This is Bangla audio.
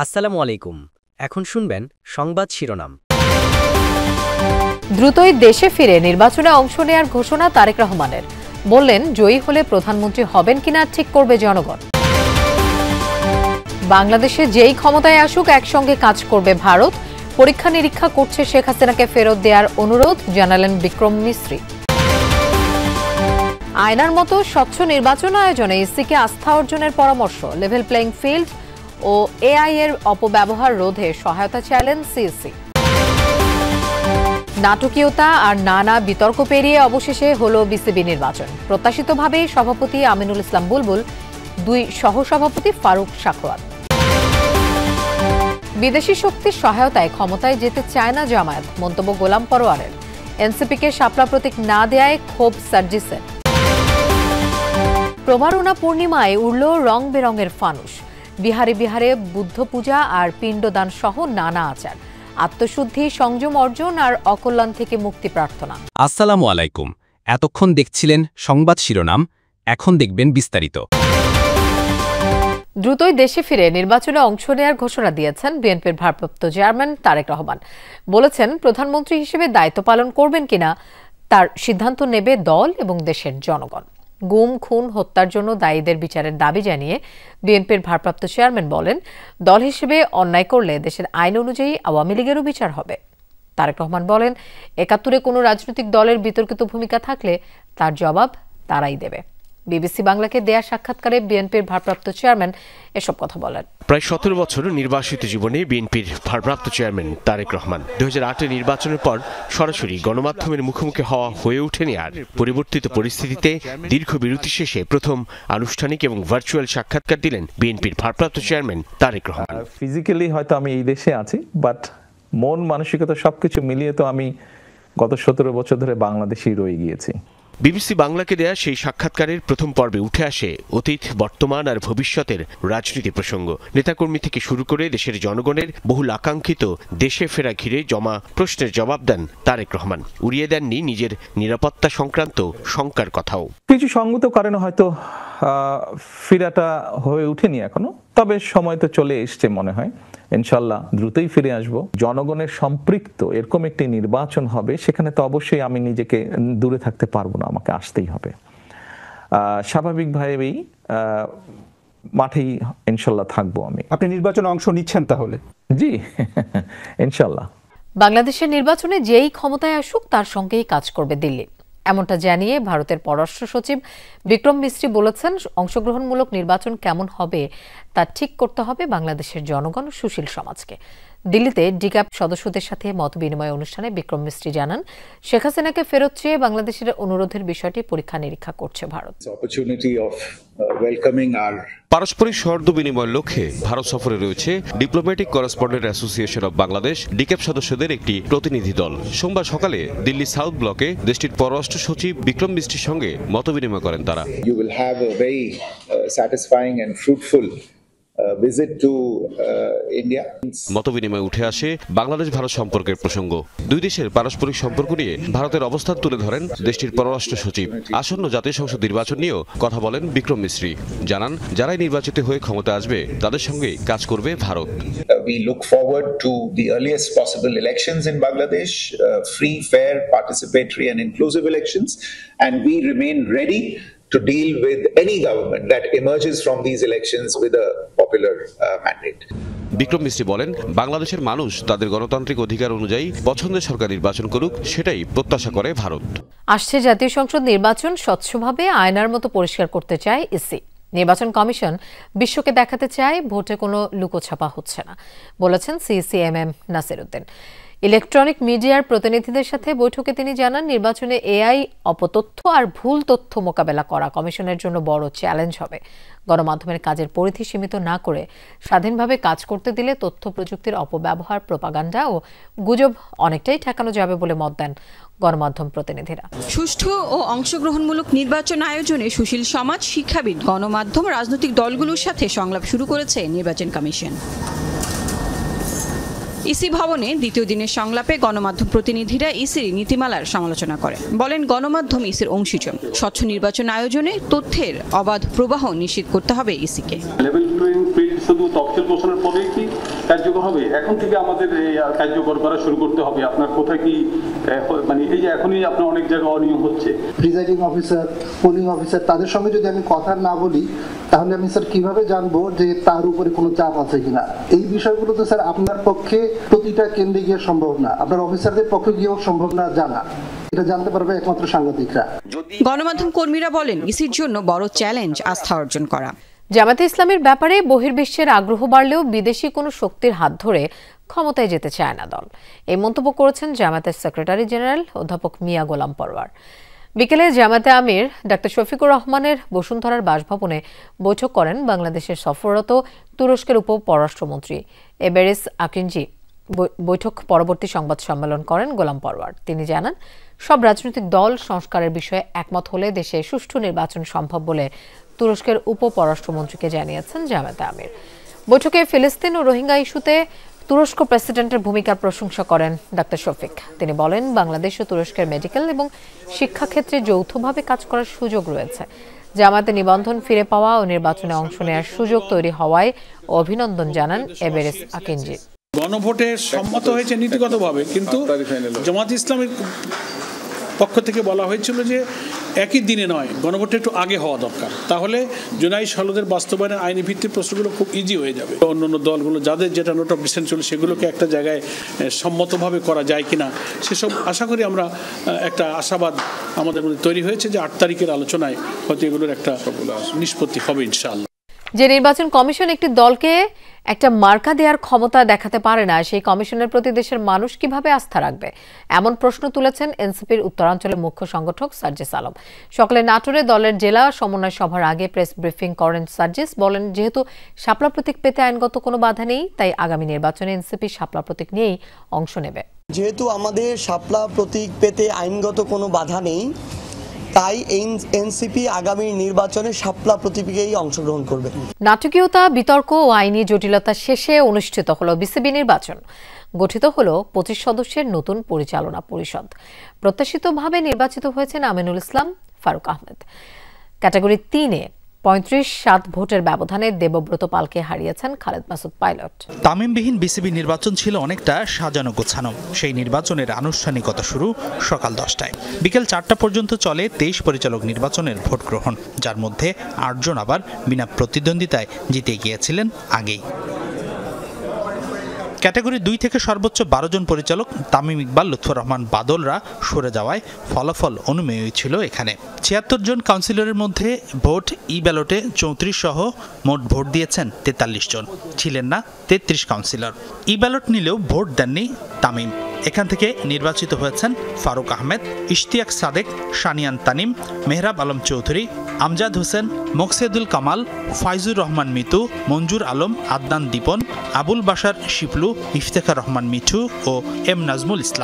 আসসালামু আলাইকুম। এখন শুনবেন সংবাদ শিরোনাম। দ্রুতই দেশে ফিরে নির্বাচনে অংশ নেয়ার ঘোষণা তারেক রহমানের। বললেন, জয়ী হলে প্রধানমন্ত্রী হবেন কিনা ঠিক করবে জনগণ। বাংলাদেশে যেই ক্ষমতায় আসুক একসঙ্গে কাজ করবে ভারত। পরীক্ষা নিরীক্ষা করছে শেখ হাসিনাকে ফেরত দেওয়ার অনুরোধ জানালেন বিক্রম মিস্ত্রি। আয়নার মতো স্বচ্ছ নির্বাচন আয়োজনে ইসিকে আস্থা অর্জনের পরামর্শ। লেভেল প্লেইং ফিল্ড ও এআই এর অপব্যবহার রোধে সহায়তা চাইলেন সিইসি। নাটকীয়তা আর নানা বিতর্ক পেরিয়ে অবশেষে হলো বিসিবি নির্বাচন। প্রত্যাশিতভাবেই সভাপতি আমিনুল ইসলাম বুলবুল, দুই সহসভাপতি ফারুক সাখোয়াত। বিদেশি শক্তির সহায়তায় ক্ষমতায় যেতে চায় না জামায়াত, মন্তব্য গোলাম পরোয়ারের। এনসিপিকে শাপলা প্রতীক না দেয়ায় ক্ষোভ সার্জিসের। প্রভারণা পূর্ণিমায় উড়ল রং বেরঙের ফানুস। বিহারে বিহারে বুদ্ধ পূজা আর পিণ্ডদান সহ নানা আচার। আত্মশুদ্ধি, সংযম অর্জন আর অকল্যাণ থেকে মুক্তি প্রার্থনা। আসসালামু আলাইকুম। এতক্ষণ দেখছিলেন সংবাদ শিরোনাম, এখন দেখবেন বিস্তারিত। দ্রুতই দেশে ফিরে নির্বাচনে অংশ নেয়ার ঘোষণা দিয়েছেন বিএনপির ভারপ্রাপ্ত চেয়ারম্যান তারেক রহমান। বলেছেন, প্রধানমন্ত্রী হিসেবে দায়িত্ব পালন করবেন কিনা তার সিদ্ধান্ত নেবে দল এবং দেশের জনগণ। গুম, খুন, হত্যার জন্য দায়ীদের বিচারের দাবি জানিয়ে বিএনপির ভারপ্রাপ্ত চেয়ারম্যান বলেন, দল হিসেবে অন্যায় করলে দেশের আইন অনুযায়ী আওয়ামী লীগেরও বিচার হবে। তারেক রহমান বলেন, ৭১-এ কোনো রাজনৈতিক দলের বিতর্কিত ভূমিকা থাকলে তার জবাব তারাই দেবে। বিবিসি বাংলাকে দেয়া সাক্ষাৎকারে বিএনপির ভারপ্রাপ্ত চেয়ারম্যান এসব কথা বলেন। প্রায় ১৭ বছর নির্বাসিত জীবনে বিএনপির ভারপ্রাপ্ত চেয়ারম্যান তারেক রহমান ২০০৮ নির্বাচনের পর সরাসরি গণমাধ্যমের মুখোমুখি হওয়া হয়ে ওঠেনি আর। পরিবর্তিত পরিস্থিতিতে দীর্ঘ বিরতি শেষে প্রথম আনুষ্ঠানিক এবং ভার্চুয়াল সাক্ষাৎকার দিলেন বিএনপির ভারপ্রাপ্ত চেয়ারম্যান তারেক রহমান। ফিজিক্যালি হয়তো আমি এই দেশে আছি, বাট মন মানসিকতা সবকিছু মিলিয়ে তো আমি গত ১৭ বছর ধরে বাংলাদেশেই রয়ে গিয়েছি। বিবিসি বাংলাকে দেয়া সেই সাক্ষাৎকারের প্রথম পর্বে উঠে আসে অতীত, বর্তমান আর ভবিষ্যতের রাজনীতি প্রসঙ্গ। নেতাকর্মী থেকে শুরু করে দেশের জনগণের বহুল আকাঙ্ক্ষিত দেশে ফেরা ঘিরে জমা প্রশ্নের জবাব দেন তারেক রহমান। উড়িয়ে দেননি নিজের নিরাপত্তা সংক্রান্ত শঙ্কার কথাও। কিছু সঙ্গত কারণে হয়তো ফিরাটা হয়ে ওঠেনি এখনো, তবে সময় তো চলে এসছে মনে হয়। ইনশাল্লাহ দ্রুতই ফিরে আসব। জনগণের সম্পৃক্ত এরকম একটি নির্বাচন হবে, সেখানে তো অবশ্যই আমি নিজেকে দূরে থাকতে পারবো না, আমাকে আসতেই হবে। স্বাভাবিকভাবেই মাঠেই ইনশাল্লাহ থাকবো আমি। আপনি নির্বাচনে অংশ নিচ্ছেন তাহলে? জি, ইনশাল্লাহ। বাংলাদেশের নির্বাচনে যেই ক্ষমতায় আসুক তার সঙ্গেই কাজ করবে দিল্লি, এমনটা জানিয়ে ভারতের পররাষ্ট্র সচিব বিক্রম মিস্ত্রি বলেছেন, অংশগ্রহণমূলক নির্বাচন কেমন হবে তা ঠিক করতে হবে বাংলাদেশের জনগণ ও সুশীল সমাজকে। দিল্লিতে ডিক্যাপ সদস্যদের সাথে মতবিনিময় অনুষ্ঠানে বিক্রম মিস্ত্রি জানান, শেখ হাসিনাকে ফেরত চেয়ে বাংলাদেশের অনুরোধের বিষয়টি পরীক্ষা নিরীক্ষা করছে ভারত। পারস্পরিক সৌহার্দ্য বিনিময়ের লক্ষ্যে ভারত সফরে রয়েছে diplomatic correspondent association of Bangladesh DCAB সদস্যদের একটি প্রতিনিধি দল। সোমবার সকালে দিল্লি সাউথ ব্লকে দেশটির পররাষ্ট্র সচিব বিক্রম মিস্ত্রির সঙ্গে মতবিনিময় করেন তারা। মতবিনিময়ে উঠে আসে বাংলাদেশ ভারত সম্পর্কের প্রসঙ্গ। দুই দেশের পারস্পরিক সম্পর্ক নিয়ে ভারতের অবস্থান তুলে ধরেন দেশটির পররাষ্ট্র সচিব। আসন্ন জাতীয় সংসদ নির্বাচন নিয়েও কথা বলেন বিক্রম মিস্ত্রি। জানান, যারাই নির্বাচিত হয়ে ক্ষমতা আসবে তাদের সঙ্গে কাজ করবে Bharat. We look forward to the earliest possible elections in Bangladesh, free, fair, participatory and inclusive elections, and we remain ready to deal with any government that emerges from these elections with a popular mandate. Vikram মিস্ত্রি বলেন, বাংলাদেশের মানুষ তাদের গণতান্ত্রিক অধিকার অনুযায়ী পছন্দের সরকার নির্বাচন করুক, সেটাই প্রত্যাশা করে ভারত। আসছে জাতীয় সংসদ নির্বাচন স্বচ্ছভাবে আয়নার মতো পরিষ্কার করতে চায় ইসি। নির্বাচন কমিশন বিশ্বকে দেখাতে চায় ভোটে কোনো লুকোছাপা হচ্ছে না, বলেছেন সিসিএমএম নাসির উদ্দিন। ইলেকট্রনিক মিডিয়ার প্রতিনিধিদের সাথে বৈঠকে তিনি জানান, নির্বাচনে এআই, অপতথ্য আর ভুল তথ্য মোকাবেলা করা কমিশনের জন্য বড় চ্যালেঞ্জ হবে। গণমাধ্যমের কাজের পরিধি সীমিত না করে স্বাধীনভাবে কাজ করতে দিলে তথ্য প্রযুক্তির অপব্যবহার, প্রোপাগান্ডা ও গুজব অনেকটাই ঠেকানো যাবে বলে মত দেন গণমাধ্যম প্রতিনিধিরা। সুষ্ঠু ও অংশগ্রহণমূলক নির্বাচন আয়োজনে সুশীল সমাজ, শিক্ষাবিদ, গণমাধ্যম, রাজনৈতিক দলগুলোর সাথে সংলাপ শুরু করেছে নির্বাচন কমিশন। ইসি ভবনে দ্বিতীয় দিনের সংলাপে গণমাধ্যম প্রতিনিধিরা ইসির নীতিমালার সমালোচনা করেন। বলেন গণমাধ্যম ইসির অংশীজন। স্বচ্ছ নির্বাচন আয়োজনে তথ্যের অবাধ প্রবাহ নিশ্চিত করতে হবে ইসিকে। লেভেল প্লেইং ফিল্ড শুধু তফসিল ঘোষণার পরে কি কার্যকর হবে? এখন থেকে আমাদের কার্যকর করা শুরু করতে হবে। আপনার কোথায় কি মানে এই যে এখনই আপনার অনেক জায়গায় অনিয়ম হচ্ছে, প্রিজাইডিং অফিসার, পোলিং অফিসার তাদের সঙ্গে যদি আমি কথা না বলি তাহলে আমি স্যার কিভাবে জানবো যে তার উপরে কোনো চাপ আছে কিনা? এই বিষয়গুলো তো স্যার আপনার পক্ষে প্রতিটা কেন্দ্রে গিয়ে সম্ভব না, আপনার অফিসারদের পক্ষে গিয়েও সম্ভব না জানা। এটা জানতে পারবে একমাত্র সাংবাদিকরা। গণমাধ্যম কর্মীরা বলেন ইসির জন্য বড় চ্যালেঞ্জ আস্থা অর্জন করা। জামায়াতে ইসলামের ব্যাপারে বহির্বিশ্বের আগ্রহ বাড়লেও বিদেশি কোনো শক্তির হাত ধরে ক্ষমতায় যেতে চায় না দল। এই মন্তব্য করেছেন জামায়াতের সেক্রেটারি জেনারেল অধ্যাপক মিয়া গোলাম পরওয়ার। বিকেলে জামায়াতে আমির ডাক্তার শফিকুর রহমানের বসুন্ধরার বাসভবনে বৈঠক করেন বাংলাদেশের সফররত তুরস্কের উপ পররাষ্ট্রমন্ত্রী এবেরেস আকিনজি। বৈঠক পরবর্তী সংবাদ সম্মেলন করেন গোলাম পরওয়ার। তিনি জানান, সব রাজনৈতিক দল সংস্কারের বিষয়ে একমত হলে দেশে সুষ্ঠু নির্বাচন সম্ভব বলে তুরস্কের উপ পররাষ্ট্রমন্ত্রীকে জানিয়েছেন জামায়াতে আমির। বৈঠকে ফিলিস্তিন ও রোহিঙ্গা ইস্যুতে তুরস্ক প্রেসিডেন্টের ভূমিকার প্রশংসা করেন ডাক্তার শফিক। তিনি বলেন, বাংলাদেশ ও তুরস্কের মেডিকেল এবং শিক্ষাক্ষেত্রে যৌথভাবে কাজ করার সুযোগ রয়েছে। জামায়াতে নিবন্ধন ফিরে পাওয়া ও নির্বাচনে অংশ নেওয়ার সুযোগ তৈরি হওয়ায় অভিনন্দন জানান এবেরেস আকিনজি। গণভোটে সম্মত হয়েছে নীতিগতভাবে, কিন্তু জামায়াত ইসলামের পক্ষ থেকে বলা হয়েছিল যে একই দিনে নয়, গণভোটে একটু আগে হওয়া দরকার, তাহলে জুলাই সনদের বাস্তবায়নের আইনি ভিত্তিক প্রশ্নগুলো খুব ইজি হয়ে যাবে। অন্যান্য দলগুলো যাদের যেটা নোট অফ ডিসেন্ট ছিল সেগুলোকে একটা জায়গায় সম্মতভাবে করা যায় কিনা সেসব আশা করি আমরা একটা আশাবাদ আমাদের মধ্যে তৈরি হয়েছে যে 8 তারিখের আলোচনায় হয়তো এগুলোর একটা নিষ্পত্তি হবে ইনশাআল্লাহ। যে নির্বাচন কমিশন একটি দলকে একটা মার্কা দেওয়ার ক্ষমতা দেখাতে পারে না, সেই কমিশনের প্রতি দেশের মানুষ কিভাবে আস্থা রাখবে? এমন প্রশ্ন তুলেছেন এনসিপির উত্তরাঞ্চলের মুখ্য সংগঠক সার্জিস আলম। সকালে নাটোরে দলের জেলা সমন্বয় সভার আগে প্রেস ব্রিফিং করেন সার্জিস। বলেন, যেহেতু শাপলা প্রতীক পেতে আইনগত কোনো বাধা নেই, তাই আগামী নির্বাচনে এনসিপি শাপলা প্রতীক নিয়েই অংশ নেবে। যেহেতু আমাদের শাপলা প্রতীক পেতে আইনগত কোনো বাধা নেই, তাই এনসিপি আগামী নির্বাচনে শাপলা প্রতীকেই অংশগ্রহণ করবে। নাটকীয়তা, বিতর্ক ও আইনি জটিলতা শেষে অনুষ্ঠিত হলো বিসিবি নির্বাচন। গঠিত হলো 25 সদস্যের নতুন পরিচালনা পরিষদ। প্রত্যাশিতভাবে নির্বাচিত হয়েছেন আমিনুল ইসলাম, ফারুক আহমেদ। ক্যাটাগরি 3-এ 35-7 ভোটের ব্যবধানে দেবব্রত পালকে হারিয়েছেন খালেদ মাসুদ পাইলট। তামিমবিহীন বিসিবি নির্বাচন ছিল অনেকটা সাজানো গোছানো। সেই নির্বাচনের আনুষ্ঠানিকতা শুরু সকাল 10টায়। বিকেল 4টা পর্যন্ত চলে 23 পরিচালক নির্বাচনের ভোট গ্রহণ, যার মধ্যে 8 জন আবার বিনা প্রতিদ্বন্দ্বিতায় জিতে গিয়েছিলেন আগেই। ক্যাটাগরি 2 থেকে সর্বোচ্চ 12 জন পরিচালক তামিম ইকবাল, লুৎফর রহমান বাদলরা সরে যাওয়ায় ফলাফল অনুমেয় ছিল এখানে। 76 জন কাউন্সিলরের মধ্যে ভোট ই ব্যালটে 34 সহ মোট ভোট দিয়েছেন 43 জন, ছিলেন না 33 কাউন্সিলর। ই ব্যালট নিলেও ভোট দেননি তামিম। এখান থেকে নির্বাচিত হয়েছেন ফারুক আহমেদ, ইশতিয়াক সাদেক, শানিয়ান তানিম, মেহরাব আলম চৌধুরী, আমজাদ হোসেন, মোকসেদুল কামাল, ফাইজুর রহমান মিতু, মঞ্জুর আলম, আদনান দীপন, আবুল বাশার শিপলু, ইফতেখার রহমান মিঠু ও এম নাজমুল ইসলাম।